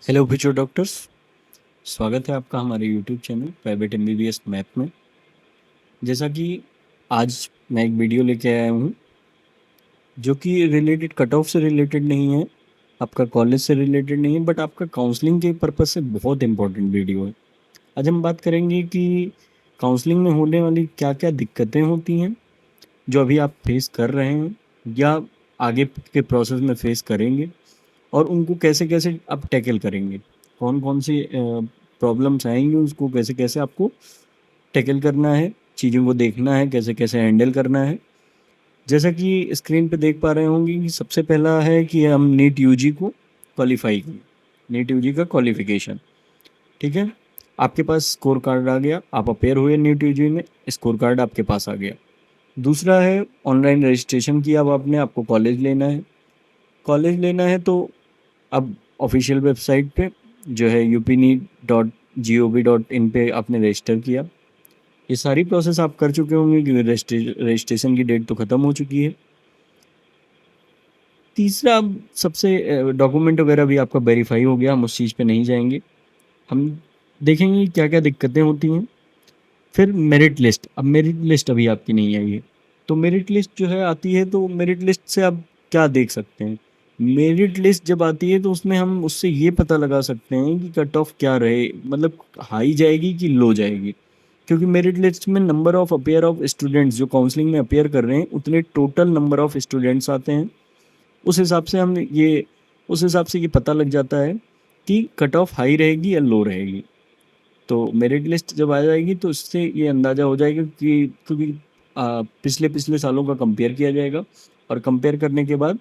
Hello future doctors. स्वागत है आपका हमारे YouTube channel private MBBS math में। जैसा कि आज मैं एक वीडियो लेके आया हूँ जो कि रिलेटेड कट ऑफ से रिलेटेड नहीं है, आपका कॉलेज से रिलेटेड नहीं है, बट आपका काउंसलिंग के पर्पज़ से बहुत इंपॉर्टेंट वीडियो है। आज हम बात करेंगे कि काउंसलिंग में होने वाली क्या क्या दिक्कतें होती हैं जो अभी आप फेस कर रहे हैं या आगे के प्रोसेस में फेस करेंगे, और उनको कैसे कैसे आप टैकल करेंगे। कौन कौन सी प्रॉब्लम्स आएंगी, उसको कैसे कैसे आपको टैकल करना है, चीज़ों को देखना है, कैसे कैसे हैंडल करना है। जैसा कि स्क्रीन पे देख पा रहे होंगे कि सबसे पहला है कि हम नीट यूजी को क्वालिफाई करें। नीट यूजी का क्वालिफिकेशन, ठीक है। आपके पास स्कोर कार्ड आ गया, आप अपेयर हुए नीट यूजी में, स्कोर कार्ड आपके पास आ गया। दूसरा है ऑनलाइन रजिस्ट्रेशन किया अब आपने, आपको कॉलेज लेना है। कॉलेज लेना है तो अब ऑफिशियल वेबसाइट पे जो है upneet.gov.in पे आपने रजिस्टर किया। ये सारी प्रोसेस आप कर चुके होंगे क्योंकि रजिस्ट्रेशन की डेट तो ख़त्म हो चुकी है। तीसरा, अब सबसे डॉक्यूमेंट वगैरह भी आपका वेरीफाई हो गया, हम उस चीज़ पे नहीं जाएंगे। हम देखेंगे क्या क्या दिक्कतें होती हैं। फिर मेरिट लिस्ट, अब मेरिट लिस्ट अभी आपकी नहीं आई है, तो मेरिट लिस्ट जो है आती है, तो मेरिट लिस्ट से आप क्या देख सकते हैं। मेरिट लिस्ट जब आती है तो उसमें हम उससे ये पता लगा सकते हैं कि कट ऑफ क्या रहे, मतलब हाई जाएगी कि लो जाएगी। क्योंकि मेरिट लिस्ट में number of appear of students जो काउंसलिंग में अपेयर कर रहे हैं उतने टोटल नंबर ऑफ स्टूडेंट्स आते हैं। उस हिसाब से हम ये उस हिसाब से ये पता लग जाता है कि कट ऑफ हाई रहेगी या लो रहेगी। तो मेरिट लिस्ट जब आ जाएगी तो इससे ये अंदाज़ा हो जाएगा कि क्योंकि पिछले पिछले सालों का कंपेयर किया जाएगा, और कंपेयर करने के बाद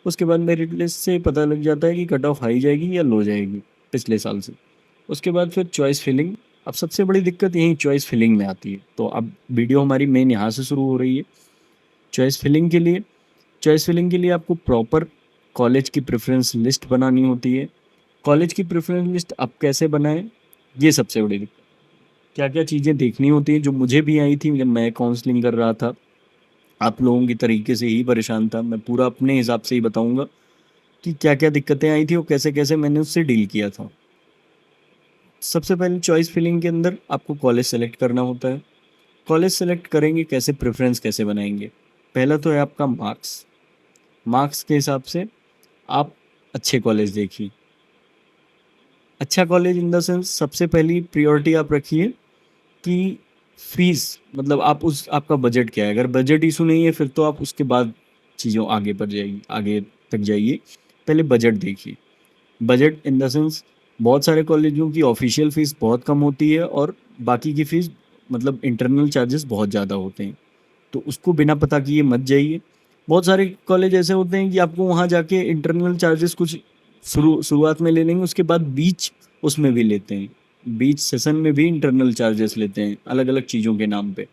उसके बाद मेरिट लिस्ट से पता लग जाता है कि कट ऑफ हाई जाएगी या लो जाएगी पिछले साल से। उसके बाद फिर चॉइस फिलिंग। अब सबसे बड़ी दिक्कत यही चॉइस फिलिंग में आती है, तो अब वीडियो हमारी मेन यहाँ से शुरू हो रही है। चॉइस फिलिंग के लिए चॉइस फिलिंग के लिए आपको प्रॉपर कॉलेज की प्रेफरेंस लिस्ट बनानी होती है। कॉलेज की प्रेफरेंस लिस्ट आप कैसे बनाएं, ये सबसे बड़ी दिक्कत। क्या क्या चीज़ें देखनी होती हैं जो मुझे भी आई थी जब मैं काउंसलिंग कर रहा था। आप लोगों की तरीके से ही परेशान था, मैं पूरा अपने हिसाब से ही बताऊंगा कि क्या क्या दिक्कतें आई थी और कैसे कैसे मैंने उससे डील किया था। सबसे पहले चॉइस फिलिंग के अंदर आपको कॉलेज सेलेक्ट करना होता है। कॉलेज सेलेक्ट करेंगे कैसे, प्रेफरेंस कैसे बनाएंगे। पहला तो है आपका मार्क्स। मार्क्स के हिसाब से आप अच्छे कॉलेज देखिए। अच्छा कॉलेज इन द सेंस, सबसे पहली प्रियोरिटी आप रखिए कि फीस, मतलब आप उस आपका बजट क्या है। अगर बजट इशू नहीं है फिर तो आप उसके बाद चीज़ों आगे बढ़ जाएगी, आगे तक जाइए। पहले बजट देखिए। बजट इन द सेंस, बहुत सारे कॉलेजों की ऑफिशियल फ़ीस बहुत कम होती है और बाकी की फ़ीस, मतलब इंटरनल चार्जेस बहुत ज़्यादा होते हैं, तो उसको बिना पता किए मत जाइए। बहुत सारे कॉलेज ऐसे होते हैं कि आपको वहाँ जाके इंटरनल चार्जेस कुछ शुरुआत में ले लेंगे, उसके बाद बीच उसमें भी लेते हैं, बीच सेशन में भी इंटरनल चार्जेस लेते हैं अलग अलग चीज़ों के नाम पे।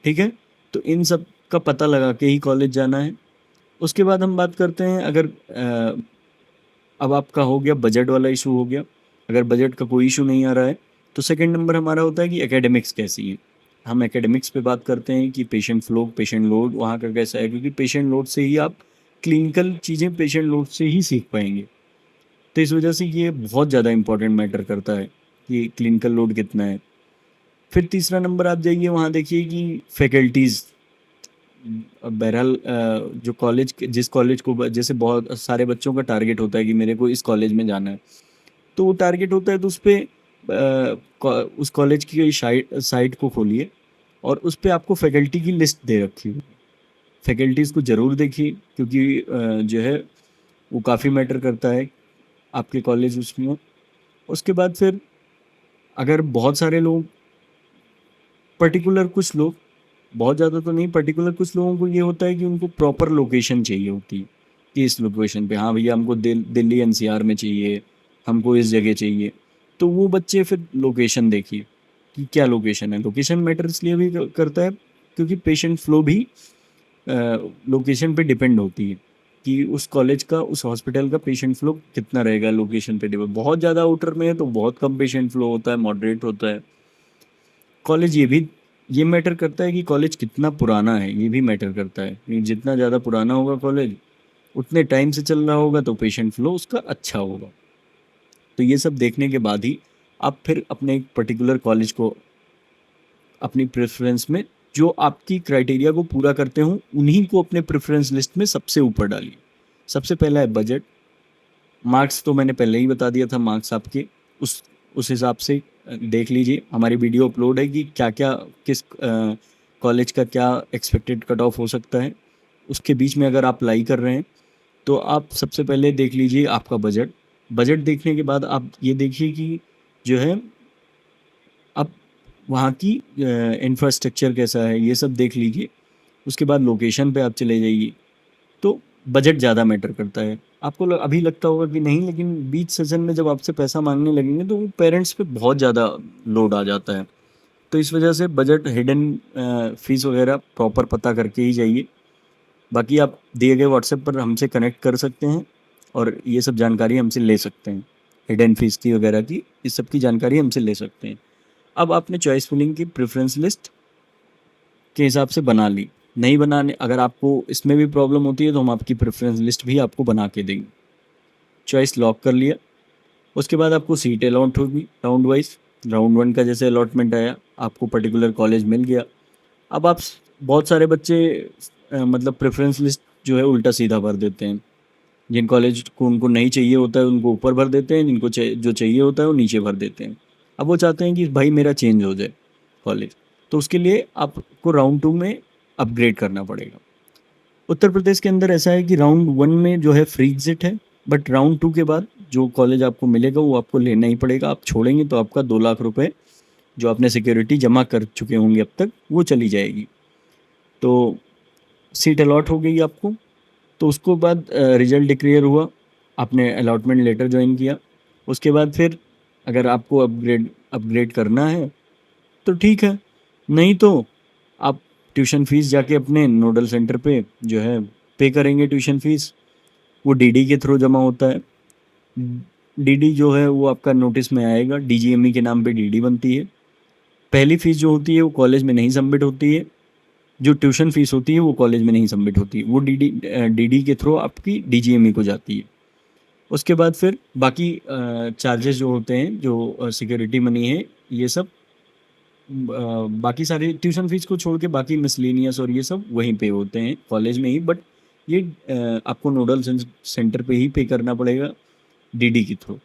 ठीक है, तो इन सब का पता लगा के ही कॉलेज जाना है। उसके बाद हम बात करते हैं, अगर अब आपका हो गया बजट वाला इशू हो गया। अगर बजट का कोई इशू नहीं आ रहा है तो सेकंड नंबर हमारा होता है कि एकेडमिक्स कैसी है। हम एकेडमिक्स पे बात करते हैं कि पेशेंट फ्लो, पेशेंट लोड वहाँ का कैसा है, क्योंकि पेशेंट लोड से ही आप क्लिनिकल चीज़ें पेशेंट लोड से ही सीख पाएंगे। तो इस वजह से ये बहुत ज़्यादा इंपॉर्टेंट मैटर करता है कि क्लिनिकल लोड कितना है। फिर तीसरा नंबर आप जाइए, वहाँ देखिए कि फैकल्टीज़। बहरहाल जो कॉलेज, जिस कॉलेज को जैसे बहुत सारे बच्चों का टारगेट होता है कि मेरे को इस कॉलेज में जाना है, तो वो टारगेट होता है तो उस पे उस कॉलेज की साइट को खोलिए और उस पे आपको फैकल्टी की लिस्ट दे रखी है। फैकल्टीज़ को ज़रूर देखिए क्योंकि जो है वो काफ़ी मैटर करता है आपके कॉलेज उसमें। उसके बाद फिर अगर बहुत सारे लोग, पर्टिकुलर कुछ लोग, बहुत ज़्यादा तो नहीं, पर्टिकुलर कुछ लोगों को ये होता है कि उनको प्रॉपर लोकेशन चाहिए होती है कि इस लोकेशन पे, हाँ भैया हमको दिल्ली एनसीआर में चाहिए, हमको इस जगह चाहिए। तो वो बच्चे फिर लोकेशन देखिए कि क्या लोकेशन है। लोकेशन मैटर इसलिए भी करता है क्योंकि पेशेंट फ्लो भी लोकेशन पे डिपेंड होती है कि उस कॉलेज का, उस हॉस्पिटल का पेशेंट फ्लो कितना रहेगा, लोकेशन पे डिपेंड। बहुत ज़्यादा आउटर में है तो बहुत कम पेशेंट फ्लो होता है, मॉडरेट होता है। कॉलेज ये मैटर करता है कि कॉलेज कितना पुराना है, ये भी मैटर करता है कि जितना ज़्यादा पुराना होगा कॉलेज, उतने टाइम से चल रहा होगा तो पेशेंट फ्लो उसका अच्छा होगा। तो ये सब देखने के बाद ही आप फिर अपने एक पर्टिकुलर कॉलेज को अपनी प्रेफ़रेंस में जो आपकी क्राइटेरिया को पूरा करते हों, उन्हीं को अपने प्रेफ़रेंस लिस्ट में सबसे ऊपर डालिए। सबसे पहला है बजट। मार्क्स तो मैंने पहले ही बता दिया था, मार्क्स आपके उस हिसाब से देख लीजिए। हमारी वीडियो अपलोड है कि क्या-क्या किस कॉलेज का क्या एक्सपेक्टेड कट ऑफ हो सकता है। उसके बीच में अगर आप अप्लाई कर रहे हैं, तो आप सबसे पहले देख लीजिए आपका बजट। बजट देखने के बाद आप ये देखिए कि जो है आप वहाँ की इंफ्रास्ट्रक्चर कैसा है, ये सब देख लीजिए। उसके बाद लोकेशन पे आप चले जाइए। तो बजट ज़्यादा मैटर करता है। आपको अभी लगता होगा कि नहीं, लेकिन बीच सेशन में जब आपसे पैसा मांगने लगेंगे तो वो पेरेंट्स पे बहुत ज़्यादा लोड आ जाता है। तो इस वजह से बजट, हिडन फीस वगैरह प्रॉपर पता करके ही जाइए। बाकी आप दिए गए व्हाट्सएप पर हमसे कनेक्ट कर सकते हैं और ये सब जानकारी हमसे ले सकते हैं। हिडन फीस की वगैरह की, इस सब की जानकारी हमसे ले सकते हैं। अब आपने चॉइस फिलिंग की प्रेफरेंस लिस्ट के हिसाब से बना ली। नहीं बनाने, अगर आपको इसमें भी प्रॉब्लम होती है तो हम आपकी प्रेफरेंस लिस्ट भी आपको बना के देंगे। चॉइस लॉक कर लिया। उसके बाद आपको सीट अलॉट होगी राउंड वाइज। राउंड 1 का जैसे अलॉटमेंट आया, आपको पर्टिकुलर कॉलेज मिल गया। अब आप बहुत सारे बच्चे मतलब प्रेफरेंस लिस्ट जो है उल्टा सीधा भर देते हैं। जिन कॉलेज को उनको नहीं चाहिए होता है उनको ऊपर भर देते हैं, जिनको जो चाहिए होता है वो नीचे भर देते हैं। अब वो चाहते हैं कि भाई मेरा चेंज हो जाए कॉलेज, तो उसके लिए आपको राउंड 2 में अपग्रेड करना पड़ेगा। उत्तर प्रदेश के अंदर ऐसा है कि राउंड 1 में जो है फ्री एग्जिट है, बट राउंड 2 के बाद जो कॉलेज आपको मिलेगा वो आपको लेना ही पड़ेगा। आप छोड़ेंगे तो आपका 2 लाख रुपए जो आपने सिक्योरिटी जमा कर चुके होंगे अब तक, वो चली जाएगी। तो सीट अलॉट हो गई आपको। तो उसको बाद रिजल्ट डिक्लेयर हुआ, आपने अलॉटमेंट लेटर ज्वाइन किया। उसके बाद फिर अगर आपको अपग्रेड करना है तो ठीक है, नहीं तो आप ट्यूशन फ़ीस जाके अपने नोडल सेंटर पे जो है पे करेंगे ट्यूशन फ़ीस। वो डीडी के थ्रू जमा होता है। डीडी जो है वो आपका नोटिस में आएगा, डीजीएमई के नाम पे डीडी बनती है। पहली फ़ीस जो होती है वो कॉलेज में नहीं सबमिट होती है। जो ट्यूशन फ़ीस होती है वो कॉलेज में नहीं सबमिट होती, वो डीडी के थ्रू आपकी डीजीएमई को जाती है। उसके बाद फिर बाकी चार्जेस जो होते हैं, जो सिक्योरिटी मनी है, ये सब बाकी सारे ट्यूशन फीस को छोड़ के बाकी मिसलेनियस और ये सब वहीं पे होते हैं कॉलेज में ही। बट ये आपको नोडल सेंटर पे ही पे करना पड़ेगा डीडी के थ्रू।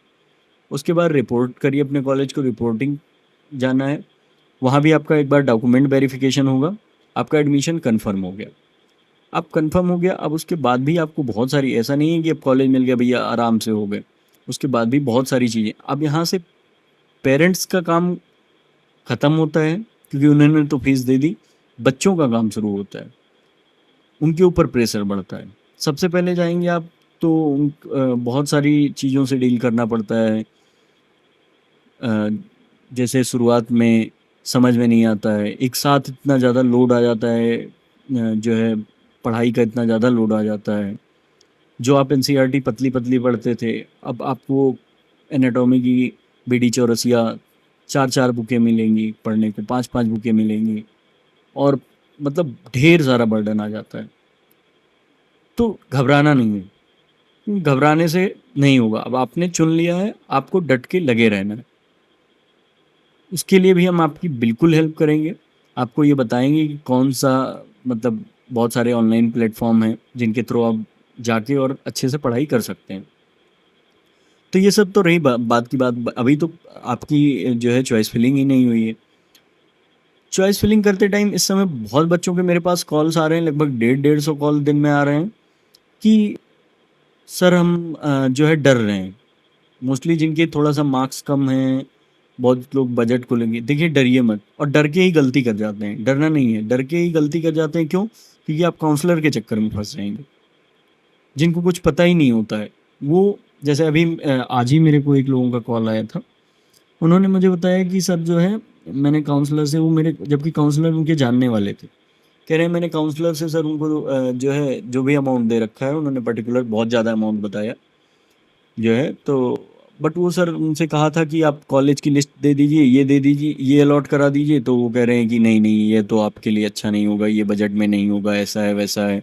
उसके बाद रिपोर्ट करिए अपने कॉलेज को, रिपोर्टिंग जाना है। वहाँ भी आपका एक बार डॉक्यूमेंट वेरिफिकेशन होगा। आपका एडमिशन कन्फर्म हो गया। अब कन्फर्म हो गया, अब उसके बाद भी आपको बहुत सारी, ऐसा नहीं है कि अब कॉलेज मिल गया भैया आराम से हो गए। उसके बाद भी बहुत सारी चीज़ें, अब यहाँ से पेरेंट्स का काम ख़त्म होता है क्योंकि उन्होंने तो फीस दे दी। बच्चों का काम शुरू होता है, उनके ऊपर प्रेशर बढ़ता है। सबसे पहले जाएंगे आप तो बहुत सारी चीज़ों से डील करना पड़ता है। अ, जैसे शुरुआत में समझ में नहीं आता है, एक साथ इतना ज़्यादा लोड आ जाता है, जो है पढ़ाई का इतना ज़्यादा लोड आ जाता है। जो आप एनसीईआरटी पतली-पतली पढ़ते थे, अब आपको एनाटॉमी की बीडी चौरसिया 4-4 बुकें मिलेंगी पढ़ने को, 5-5 बुकें मिलेंगी और मतलब ढेर सारा बर्डन आ जाता है। तो घबराना नहीं है, घबराने से नहीं होगा। अब आपने चुन लिया है, आपको डट के लगे रहना है। उसके लिए भी हम आपकी बिल्कुल हेल्प करेंगे। आपको ये बताएँगे कि कौन-सा, मतलब बहुत सारे ऑनलाइन प्लेटफ़ॉर्म हैं, जिनके थ्रू आप जाके और अच्छे से पढ़ाई कर सकते हैं। तो ये सब तो रही बात की बात। अभी तो आपकी जो है चॉइस फिलिंग ही नहीं हुई है। चॉइस फिलिंग करते टाइम इस समय बहुत बच्चों के मेरे पास कॉल्स आ रहे हैं, लगभग 150 कॉल दिन में आ रहे हैं कि सर हम जो है डर रहे हैं। मोस्टली जिनके थोड़ा-सा मार्क्स कम हैं, बहुत लोग बजट को लेके, देखिए डरिए मत, और डर के ही गलती कर जाते हैं, डरना नहीं है, डर के ही गलती कर जाते हैं। क्यों? क्योंकि आप काउंसलर के चक्कर में फँस जाएँगे, जिनको कुछ पता ही नहीं होता है। वो जैसे अभी आज ही मेरे को एक लोगों का कॉल आया था। उन्होंने मुझे बताया कि सर जो है मैंने काउंसलर से, वो मेरे, जबकि काउंसलर उनके जानने वाले थे। कह रहे हैं मैंने काउंसलर से सर उनको जो है जो भी अमाउंट दे रखा है, उन्होंने पर्टिकुलर बहुत ज़्यादा अमाउंट बताया जो है। तो बट वो सर उनसे कहा था कि आप कॉलेज की लिस्ट दे दीजिए, ये दे दीजिए, ये अलॉट करा दीजिए, तो वो कह रहे हैं कि नहीं नहीं, ये तो आपके लिए अच्छा नहीं होगा, ये बजट में नहीं होगा, ऐसा है वैसा है।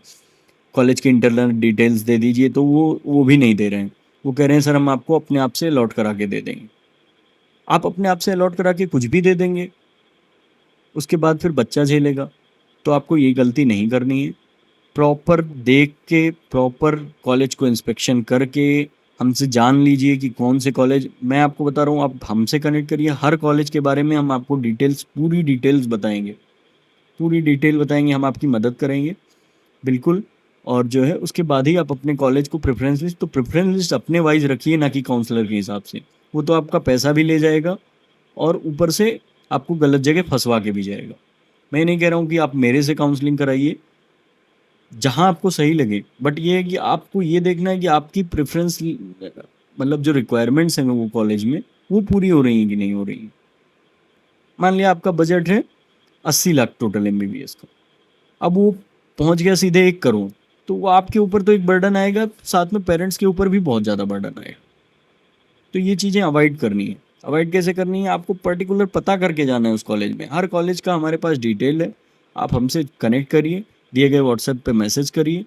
कॉलेज की इंटरनल डिटेल्स दे दीजिए, तो वो भी नहीं दे रहे हैं। वो कह रहे हैं सर हम आपको अपने आप से अलॉट करा के दे देंगे। आप अपने आप से अलॉट करा के कुछ भी दे देंगे, उसके बाद फिर बच्चा झेलेगा। तो आपको ये गलती नहीं करनी है। प्रॉपर देख के, प्रॉपर कॉलेज को इंस्पेक्शन करके हमसे जान लीजिए कि कौन से कॉलेज, मैं आपको बता रहा हूँ, आप हमसे कनेक्ट करिए, हर कॉलेज के बारे में हम आपको डिटेल्स, पूरी डिटेल्स बताएंगे, पूरी डिटेल बताएंगे, हम आपकी मदद करेंगे बिल्कुल। और जो है उसके बाद ही आप अपने कॉलेज को प्रेफरेंस लिस्ट, तो प्रेफरेंस लिस्ट अपने वाइज रखिए, ना कि काउंसलर के हिसाब से। वो तो आपका पैसा भी ले जाएगा और ऊपर से आपको गलत जगह फंसवा के भी जाएगा। मैं नहीं कह रहा हूँ कि आप मेरे से काउंसलिंग कराइए, जहाँ आपको सही लगे, बट ये है कि आपको ये देखना है कि आपकी प्रेफरेंस, मतलब जो रिक्वायरमेंट्स हैं वो कॉलेज में, वो पूरी हो रही हैं कि नहीं हो रही हैं। मान लिया आपका बजट है 80 लाख टोटल MBBS का, अब वो पहुंच गया सीधे 1 करोड़, तो वो आपके ऊपर तो एक बर्डन आएगा, साथ में पेरेंट्स के ऊपर भी बहुत ज़्यादा बर्डन आएगा। तो ये चीज़ें अवॉइड करनी है। अवॉइड कैसे करनी है, आपको पर्टिकुलर पता करके जाना है उस कॉलेज में। हर कॉलेज का हमारे पास डिटेल है, आप हमसे कनेक्ट करिए, दिए गए व्हाट्सएप पे मैसेज करिए,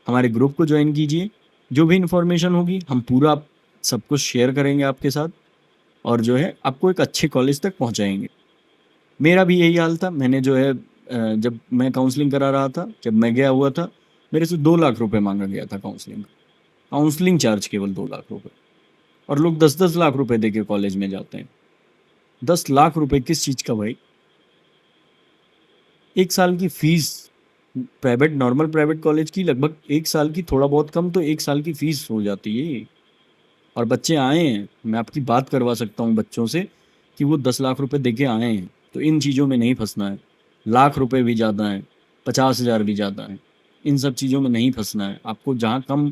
हमारे ग्रुप को ज्वाइन कीजिए। जो भी इन्फॉर्मेशन होगी हम पूरा सब कुछ शेयर करेंगे आपके साथ, और जो है आपको एक अच्छे कॉलेज तक पहुंचाएंगे। मेरा भी यही हाल था। मैंने जो है जब मैं काउंसलिंग करा रहा था, जब मैं गया हुआ था, मेरे से 2 लाख रुपए मांगा गया था काउंसलिंग का। काउंसलिंग चार्ज केवल 2 लाख रुपए, और लोग 10-10 लाख रुपए दे के कॉलेज में जाते हैं। 10 लाख रुपए किस चीज़ का भाई? 1 साल की fees, private, normal private college की लगभग 1 साल की, थोड़ा बहुत कम तो 1 साल की फीस हो जाती है। और बच्चे आए हैं, मैं आपकी बात करवा सकता हूँ बच्चों से कि वो 10 लाख रुपए दे के आए हैं। तो इन चीज़ों में नहीं फंसना है। लाख रुपए भी ज़्यादा हैं, 50,000 भी ज़्यादा हैं, इन सब चीज़ों में नहीं फंसना है। आपको जहाँ कम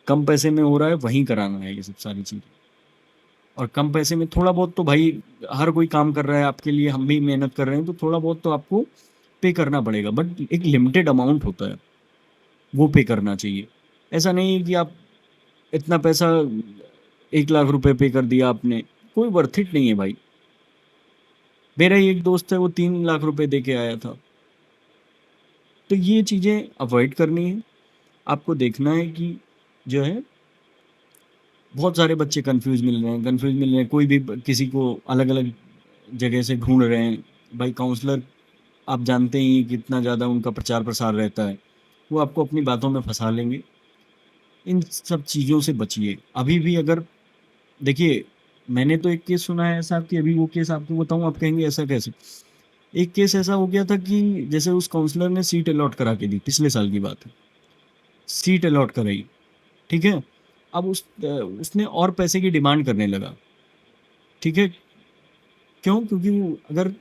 कम पैसे में हो रहा है वहीं कराना है ये सब सारी चीज़ें। और कम पैसे में थोड़ा बहुत तो भाई हर कोई काम कर रहा है आपके लिए, हम भी मेहनत कर रहे हैं, तो थोड़ा बहुत तो आपको पे करना पड़ेगा, बट एक लिमिटेड अमाउंट होता है, वो पे करना चाहिए। ऐसा नहीं है कि आप इतना पैसा, 1 लाख रुपए पे कर दिया आपने, कोई वर्थ इट नहीं है भाई। मेरा ही एक दोस्त है, वो 3 लाख रुपए दे के आया था। तो ये चीज़ें अवॉइड करनी है। आपको देखना है कि जो है, बहुत सारे बच्चे कंफ्यूज मिल रहे हैं, कंफ्यूज मिल रहे हैं, कोई भी किसी को अलग अलग जगह से ढूंढ रहे हैं। भाई काउंसलर, आप जानते ही कितना ज़्यादा उनका प्रचार प्रसार रहता है, वो आपको अपनी बातों में फंसा लेंगे। इन सब चीज़ों से बचिए। अभी भी अगर, देखिए, मैंने तो एक केस सुना है ऐसा कि अभी वो केस आपको बताऊं, आप कहेंगे ऐसा कैसे। एक केस ऐसा हो गया था कि जैसे उस काउंसलर ने सीट अलॉट करा के दी, पिछले साल की बात है, सीट अलॉट कराई, ठीक है। अब उसने और पैसे की डिमांड करने लगा, ठीक है। क्यों? क्योंकि वो अगर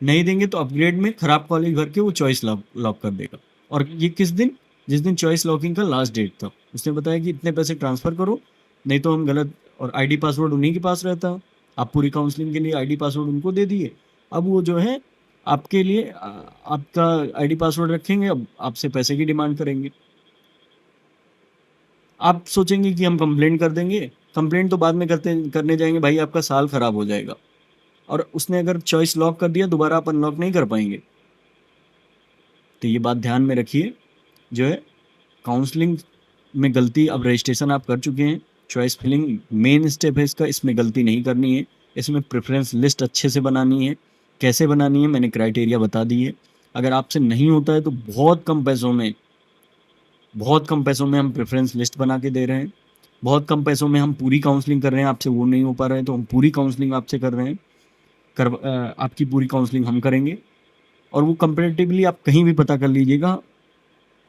नहीं देंगे तो अपग्रेड में खराब कॉलेज भर के वो चॉइस लॉक लॉक कर देगा। और ये किस दिन? जिस दिन चॉइस लॉकिंग का लास्ट डेट था, उसने बताया कि इतने पैसे ट्रांसफ़र करो, नहीं तो हम गलत, और आईडी पासवर्ड उन्हीं के पास रहता है। आप पूरी काउंसलिंग के लिए आईडी पासवर्ड उनको दे दिए। अब वो जो है आपके लिए आपका आईडी पासवर्ड रखेंगे, अब आपसे पैसे की डिमांड करेंगे। आप सोचेंगे कि हम कंप्लेंट कर देंगे, कंप्लेंट तो बाद में करने जाएंगे, भाई आपका साल खराब हो जाएगा। और उसने अगर चॉइस लॉक कर दिया, दोबारा आप अनलॉक नहीं कर पाएंगे। तो ये बात ध्यान में रखिए। जो है काउंसलिंग में गलती, अब रजिस्ट्रेशन आप कर चुके हैं, चॉइस फिलिंग मेन स्टेप है इसका, इसमें गलती नहीं करनी है। इसमें प्रेफरेंस लिस्ट अच्छे से बनानी है। कैसे बनानी है, मैंने क्राइटेरिया बता दी है। अगर आपसे नहीं होता है तो बहुत कम पैसों में, बहुत कम पैसों में हम प्रेफरेंस लिस्ट बना के दे रहे हैं। बहुत कम पैसों में हम पूरी काउंसलिंग कर रहे हैं, आपसे वो नहीं हो पा रहा है तो हम पूरी काउंसलिंग आपसे कर रहे हैं। आपकी पूरी काउंसलिंग हम करेंगे। और वो कंपेरेटिवली आप कहीं भी पता कर लीजिएगा,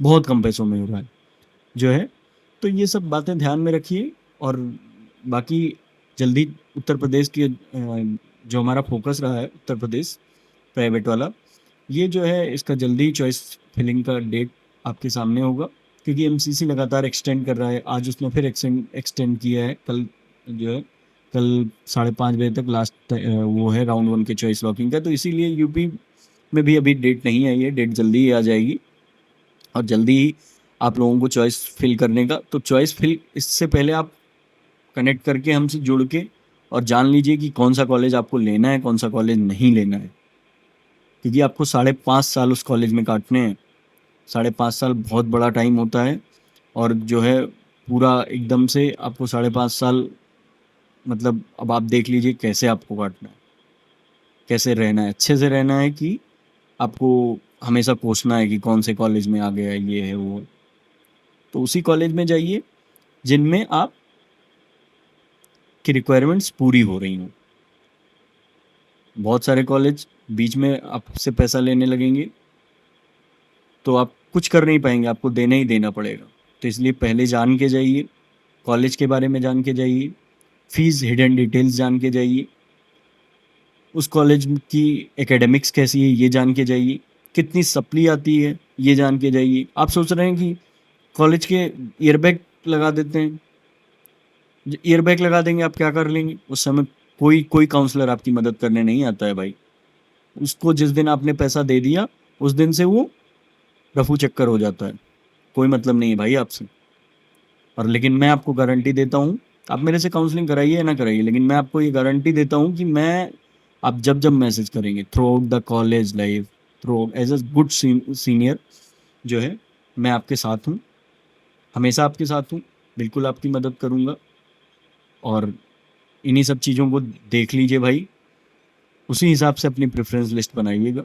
बहुत कम पैसों में हो रहा है जो है। तो ये सब बातें ध्यान में रखिए। और बाकी जल्दी उत्तर प्रदेश की, जो हमारा फोकस रहा है उत्तर प्रदेश प्राइवेट वाला, ये जो है इसका जल्दी चॉइस फिलिंग का डेट आपके सामने होगा, क्योंकि एमसीसी लगातार एक्सटेंड कर रहा है। आज उसने फिर एक्सटेंड किया है, कल जो है, कल 5:30 बजे तक लास्ट वो है राउंड 1 के चॉइस लॉकिंग का। तो इसीलिए यूपी में भी अभी डेट नहीं आई है, डेट जल्दी ही आ जाएगी। और जल्दी ही आप लोगों को चॉइस फिल करने का, तो चॉइस फिल इससे पहले आप कनेक्ट करके हमसे जुड़ के और जान लीजिए कि कौन सा कॉलेज आपको लेना है, कौन सा कॉलेज नहीं लेना है। क्योंकि आपको 5.5 साल उस कॉलेज में काटने हैं। 5.5 साल बहुत बड़ा टाइम होता है। और जो है पूरा एकदम से आपको 5.5 साल, मतलब अब आप देख लीजिए कैसे आपको काटना है, कैसे रहना है, अच्छे से रहना है कि आपको हमेशा कोसना है कि कौन से कॉलेज में आ गया, ये है वो है। तो उसी कॉलेज में जाइए जिनमें आप की रिक्वायरमेंट्स पूरी हो रही हों। बहुत सारे कॉलेज बीच में आपसे पैसा लेने लगेंगे तो आप कुछ कर नहीं पाएंगे, आपको देना ही देना पड़ेगा। तो इसलिए पहले जान के जाइए, कॉलेज के बारे में जान के जाइए, फीस हिडन डिटेल्स जान के जाइए, उस कॉलेज की एकेडमिक्स कैसी है ये जान के जाइए, कितनी सप्ली आती है ये जान के जाइए। आप सोच रहे हैं कि कॉलेज के ईयरबैग लगा देते हैं, ईयरबैग लगा देंगे, आप क्या कर लेंगे उस समय? कोई कोई काउंसलर आपकी मदद करने नहीं आता है भाई। उसको जिस दिन आपने पैसा दे दिया उस दिन से वो रफू चक्कर हो जाता है, कोई मतलब नहीं है भाई आपसे। और लेकिन मैं आपको गारंटी देता हूँ, आप मेरे से काउंसलिंग कराइए या ना कराइए, लेकिन मैं आपको ये गारंटी देता हूँ कि मैं, आप जब जब मैसेज करेंगे throughout the college life, through as a good senior जो है, मैं आपके साथ हूँ, हमेशा आपके साथ हूँ, बिल्कुल आपकी मदद करूँगा। और इन्हीं सब चीज़ों को देख लीजिए भाई, उसी हिसाब से अपनी प्रेफरेंस लिस्ट बनाइएगा।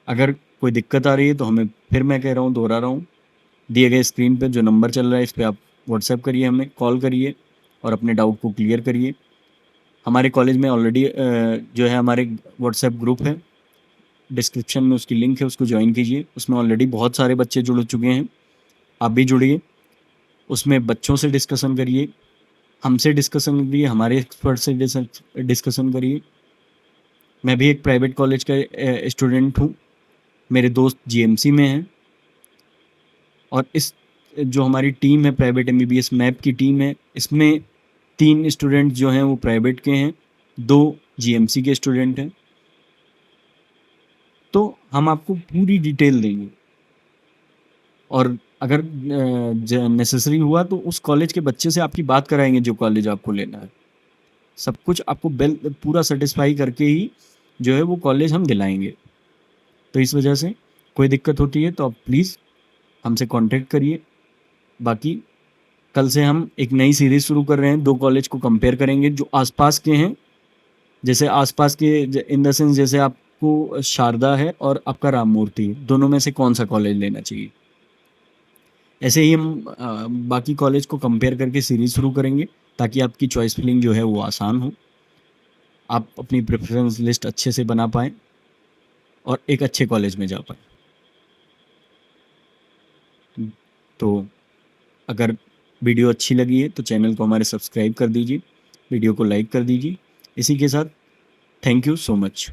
अगर कोई दिक्कत आ रही है तो हमें, फिर मैं कह रहा हूँ, दोहरा रहा हूँ, दिए गए स्क्रीन पे जो नंबर चल रहा है इस पे आप व्हाट्सएप करिए, हमें कॉल करिए और अपने डाउट को क्लियर करिए। हमारे कॉलेज में ऑलरेडी जो है हमारे व्हाट्सएप ग्रुप है, डिस्क्रिप्शन में उसकी लिंक है, उसको ज्वाइन कीजिए। उसमें ऑलरेडी बहुत सारे बच्चे जुड़ चुके हैं, आप भी जुड़िए। उसमें बच्चों से डिस्कशन करिए, हमसे डिस्कशन करिए, हमारे एक्सपर्ट से डिस्कशन करिए। मैं भी एक प्राइवेट कॉलेज का स्टूडेंट हूँ, मेरे दोस्त जीएमसी में हैं, और इस जो हमारी टीम है प्राइवेट एमबीबीएस मैप की टीम है, इसमें 3 स्टूडेंट जो हैं वो प्राइवेट के हैं, 2 जीएमसी के स्टूडेंट हैं। तो हम आपको पूरी डिटेल देंगे, और अगर नेसेसरी हुआ तो उस कॉलेज के बच्चे से आपकी बात कराएंगे जो कॉलेज आपको लेना है। सब कुछ आपको पूरा सेटिस्फाई करके ही जो है वो कॉलेज हम दिलाएंगे। तो इस वजह से कोई दिक्कत होती है तो आप प्लीज़ हमसे कांटेक्ट करिए। बाकी कल से हम एक नई सीरीज़ शुरू कर रहे हैं, 2 कॉलेज को कंपेयर करेंगे जो आसपास के हैं। जैसे आसपास के इन द सेंस, जैसे आपको शारदा है और आपका राम मूर्ति, दोनों में से कौन सा कॉलेज लेना चाहिए। ऐसे ही हम बाकी कॉलेज को कंपेयर करके सीरीज़ शुरू करेंगे ताकि आपकी चॉइस फिलिंग जो है वो आसान हो, आप अपनी प्रेफरेंस लिस्ट अच्छे से बना पाएँ और एक अच्छे कॉलेज में जा पाएँ। तो अगर वीडियो अच्छी लगी है तो चैनल को हमारे सब्सक्राइब कर दीजिए, वीडियो को लाइक कर दीजिए। इसी के साथ थैंक यू सो मच।